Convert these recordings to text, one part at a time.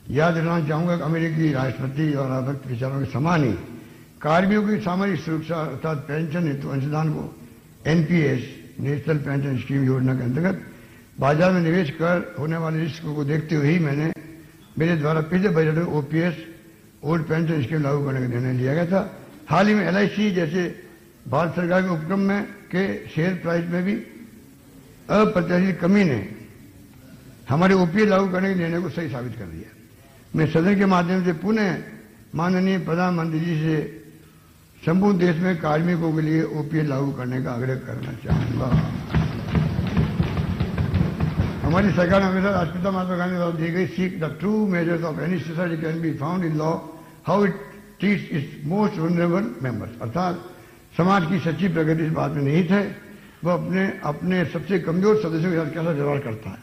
याद दिलाना चाहूंगा कि अमेरिकी राष्ट्रपति और राष्ट्रपति विचारों के समान ही कार्मिकों की सामाजिक सुरक्षा अर्थात पेंशन हेतु अंशदान को एनपीएस नेशनल पेंशन स्कीम योजना के अंतर्गत बाजार में निवेश कर होने वाले रिस्क को देखते हुए ही मैंने मेरे द्वारा पिछले बजट में ओपीएस ओल्ड पेंशन स्कीम लागू करने का निर्णय लिया गया था। हाल ही में एलआईसी जैसे भारत सरकार के उपक्रम में के शेयर प्राइस में भी अप्रत्याशित कमी ने हमारे ओपीएस लागू करने के निर्णय को सही साबित कर दिया। मैं सदन के माध्यम से पुनः माननीय प्रधानमंत्री जी से संपूर्ण देश में कार्मिकों के लिए ओपीएस लागू करने का आग्रह करना चाहूंगा। हमारी सरकार ने हमेशा राष्ट्रपिता महात्मा गांधी द्वारा दी गई सीख the true measures of any society can be found in law how it treats it's most vulnerable members, अर्थात समाज की सच्ची प्रगति इस बात में निहित है वह अपने सबसे कमजोर सदस्यों के साथ कैसा व्यवहार करता है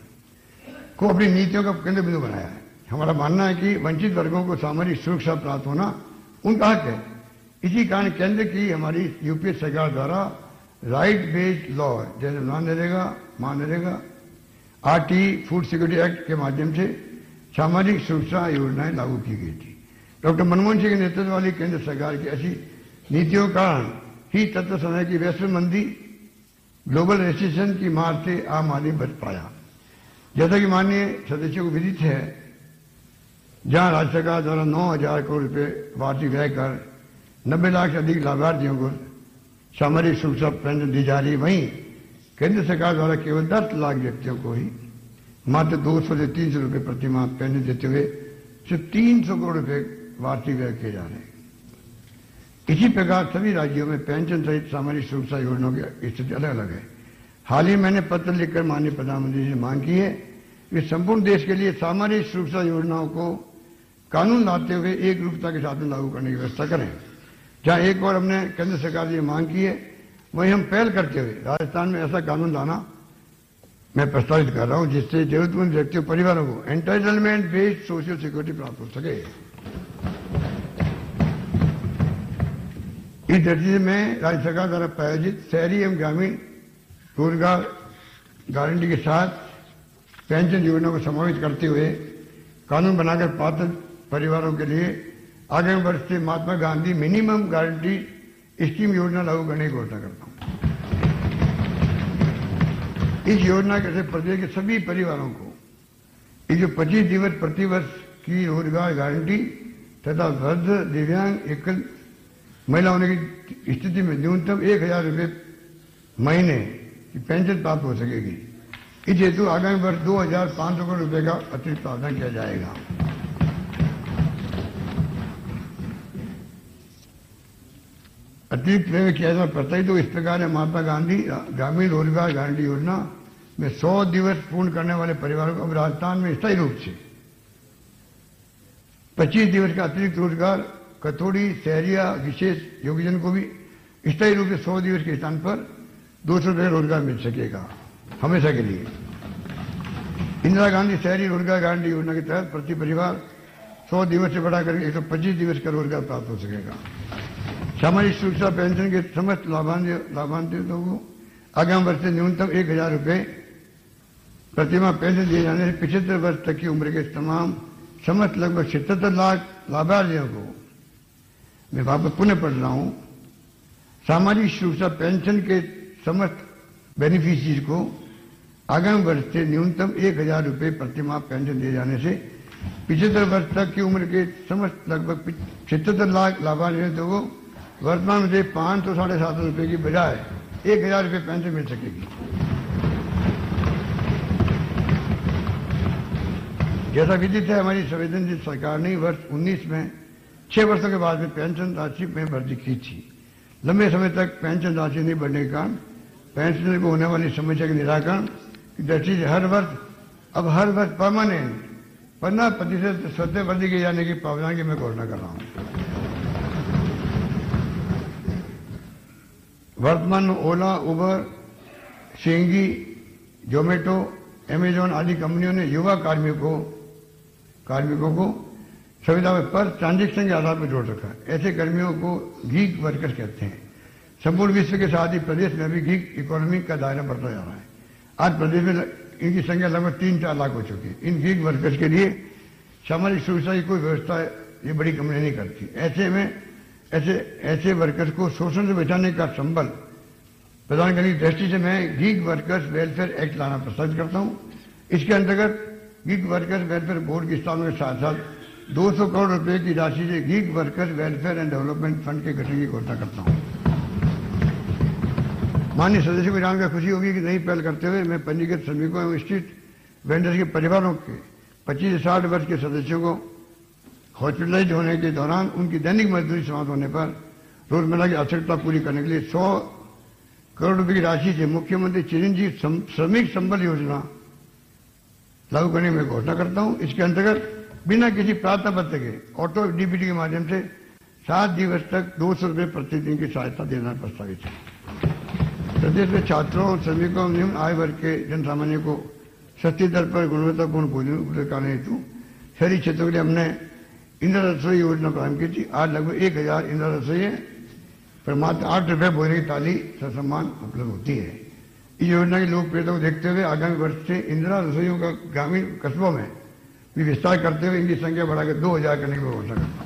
को अपनी नीतियों का केंद्र बिंदु बनाया है। हमारा मानना है कि वंचित वर्गों को सामाजिक सुरक्षा प्राप्त होना उनका हक है। इसी कारण केंद्र की हमारी यूपीए सरकार द्वारा राइट बेस्ड लॉ जैसे MNREGA RT food security act के माध्यम से सामाजिक सुरक्षा योजनाएं लागू की गई थी। डॉक्टर मनमोहन सिंह के नेतृत्व वाली केंद्र सरकार की ऐसी नीतियों के कारण ही तत्व समय की वैश्विक मंदी ग्लोबल रिसेशन की मार से आम आदमी बच पाया। जैसा कि माननीय सदस्यों को विदित है, जहां राज्य सरकार द्वारा 9,000 करोड़ रुपए वार्षिक व्यय कर 90 लाख से अधिक लाभार्थियों को सामाजिक सुरक्षा पेंशन दी जा रही, वहीं केंद्र सरकार द्वारा केवल 10 लाख व्यक्तियों को ही मात्र 200 से 300 रुपए प्रति माह पेंशन देते हुए सिर्फ 300 करोड़ रुपए वार्षिक व्यय किए जा रहे हैं। इसी प्रकार सभी राज्यों में पेंशन सहित सामाजिक सुरक्षा योजनाओं की स्थिति अलग अलग है। हाल ही मैंने पत्र लिखकर माननीय प्रधानमंत्री से मांग की है कि संपूर्ण देश के लिए सामाजिक सुरक्षा योजनाओं को कानून लाते हुए एक रूपता के साथ में लागू करने की व्यवस्था करें। जहां एक और हमने केंद्र सरकार से मांग की है, वहीं हम पहल करते हुए राजस्थान में ऐसा कानून लाना मैं प्रस्तावित कर रहा हूं जिससे जरूरतमंद व्यक्तियों परिवारों को एंटाइटलमेंट बेस्ड सोशल सिक्योरिटी प्राप्त हो सके। इस दृष्टि में राज्य सरकार द्वारा प्रायोजित शहरी एवं ग्रामीण रोजगार गारंटी के साथ पेंशन योजना को समावेश करते हुए कानून बनाकर पात्र परिवारों के लिए आगामी वर्ष से Mahatma Gandhi minimum guarantee scheme योजना लागू करने की घोषणा करता हूं। इस योजना के प्रदेश के सभी परिवारों को ये जो 25 दिवस प्रतिवर्ष की रोजगार गारंटी तथा वृद्ध दिव्यांग एकल महिला होने की स्थिति में न्यूनतम 1,000 रुपये महीने की पेंशन प्राप्त हो सकेगी। इस हेतु आगामी वर्ष 2,500 करोड़ रुपए का अतिरिक्त प्रावधान किया जाएगा। अतिरिक्त व्यय किया जाना पड़ता ही तो इस प्रकार है महात्मा गांधी ग्रामीण रोजगार गारंटी योजना में 100 दिवस पूर्ण करने वाले परिवारों को अब राजस्थान में स्थायी रूप से 25 दिवस का अतिरिक्त रोजगार कथोड़ी शहरिया विशेष योग्यजन को भी स्थायी रूप से 100 दिवस के स्थान पर 200 रुपये रोजगार मिल सकेगा हमेशा के लिए। इंदिरा गांधी शहरी रोजगार गारंटी योजना के तहत प्रति परिवार 100 दिवस से बढ़ाकर 125 दिवस का रोजगार प्राप्त हो सकेगा। सामाजिक सुरक्षा पेंशन के समस्त लाभान्वितों को आगामी वर्ष से न्यूनतम 1,000 रुपये प्रतिमाह पेंशन दिए जाने से 75 वर्ष तक की उम्र के तमाम समस्त लगभग 77 लाख लाभार्थियों को मैं वापस पुनः पढ़ रहा हूं। सामाजिक सुरक्षा पेंशन के समस्त बेनिफिशियरी को आगामी वर्ष से न्यूनतम 1,000 रुपये प्रतिमाह पेंशन दिए जाने से 75 वर्ष तक की उम्र के समस्त लगभग 77 लाख लाभार्थियों को वर्तमान में 500-750 रुपये की बजाय 1,000 रुपये पेंशन मिल सकेगी। जैसा विदित है, हमारी संवेदनशील सरकार ने वर्ष 19 में 6 वर्षों के बाद में पेंशन राशि में वृद्धि की थी। लंबे समय तक पेंशन राशि नहीं बढ़ने के कारण पेंशनर को होने वाली समस्या के निराकरण की दृष्टि से हर वर्ष परमानेंट 15% स्वतः वृद्धि किए जाने की प्रावधान की मैं घोषणा कर रहा हूं। वर्तमान में ओला, उबर, स्विगी, जोमेटो, अमेजॉन आदि कंपनियों ने युवा कार्मिकों को सुविधा पर ट्रांजेक्शन के आधार पर जोड़ रखा है। ऐसे कर्मियों को गीग वर्कर्स कहते हैं। संपूर्ण विश्व के साथ ही प्रदेश में भी गीग इकोनॉमी का दायरा बढ़ता जा रहा है। आज प्रदेश में इनकी संख्या लगभग 3-4 लाख हो चुकी है। इन गीग वर्कर्स के लिए सामाजिक सुरक्षा की कोई व्यवस्था ये बड़ी कंपनी नहीं करती। ऐसे में ऐसे वर्कर्स को शोषण से बचाने का संबल प्रदान करने की दृष्टि से मैं गीग वर्कर्स वेलफेयर एक्ट लाना प्रस्तावित करता हूं। इसके अंतर्गत गीग वर्कर्स वेलफेयर बोर्ड की स्थापना के साथ साथ 200 करोड़ रुपए की राशि से gig workers welfare and development fund के गठन की घोषणा करता हूं। माननीय सदस्यों को जानकर खुशी होगी कि नई पहल करते हुए मैं पंजीकृत श्रमिकों एवं स्ट्रीट वेंडर्स के परिवारों के 25 से 60 वर्ष के सदस्यों को हॉस्पिटलाइज होने के दौरान उनकी दैनिक मजदूरी समाप्त होने पर रोजमर्रा की आवश्यकता पूरी करने के लिए 100 करोड़ रुपए की राशि से मुख्यमंत्री चिरंजीव श्रमिक संबल योजना लागू करने में घोषणा करता हूं। इसके अंतर्गत बिना किसी प्रार्थना पत्र के ऑटो डीबीटी के माध्यम से 7 दिवस तक 200 रुपए प्रतिदिन की सहायता देना प्रस्तावित है। प्रदेश में छात्रों और श्रमिकों निम्न आय वर्ग के जनसामान्य को सस्ती दर पर गुणवत्तापूर्ण भोजन उपलब्ध कराने हेतु शहरी क्षेत्रों के लिए हमने इंदिरा रसोई योजना प्रारंभ की थी। आज लगभग 1000 इंदिरा रसोई पर मात्र 8 रुपए भोजन की थाली ससम्मान उपलब्ध होती है। इस योजना की लोकप्रियता को देखते हुए आगामी वर्ष से इंदिरा रसोइयों का ग्रामीण कस्बों में भी विस्तार करते हुए इनकी संख्या बढ़ाकर 2000 करने की घोषणा करता हूं।